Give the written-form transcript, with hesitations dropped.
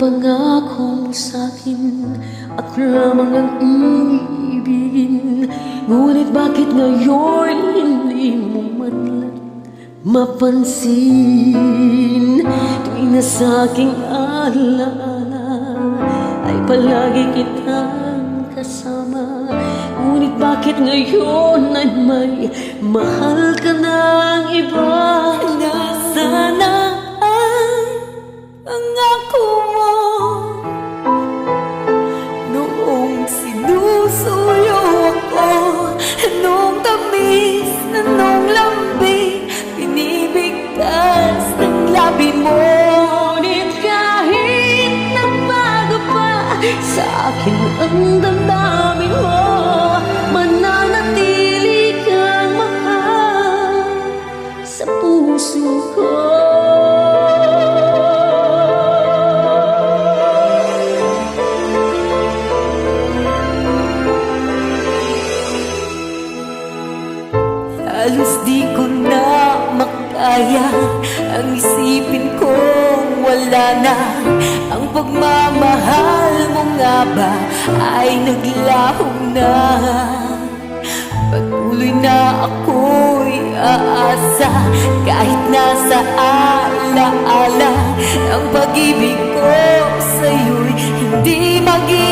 pangako mo sa'kin, ako lamang ang iibigin. Ngunit bakit ngayon hindi mo man lang mapansin? Tuwing nasa aking alaala ay palagi kitang kasama. Ngunit bakit ngayon ay may mahal ka ng iba? Sana ang pangako mo noong sinusuyo ako, nung tamis na nung lambing binibigkas ng labi mo. Ngunit kahit nagbago pa sa akin ang damdamin mo, mananatili kang mahal sa puso ko. Halos di ko na makaya ang isipin kong wala na. Ang pagmamahal mo nga ba ay naglaho na? Patuloy na ako'y aasa kahit nasa alaala. Ang pag-ibig ko sa'yo'y hindi magiging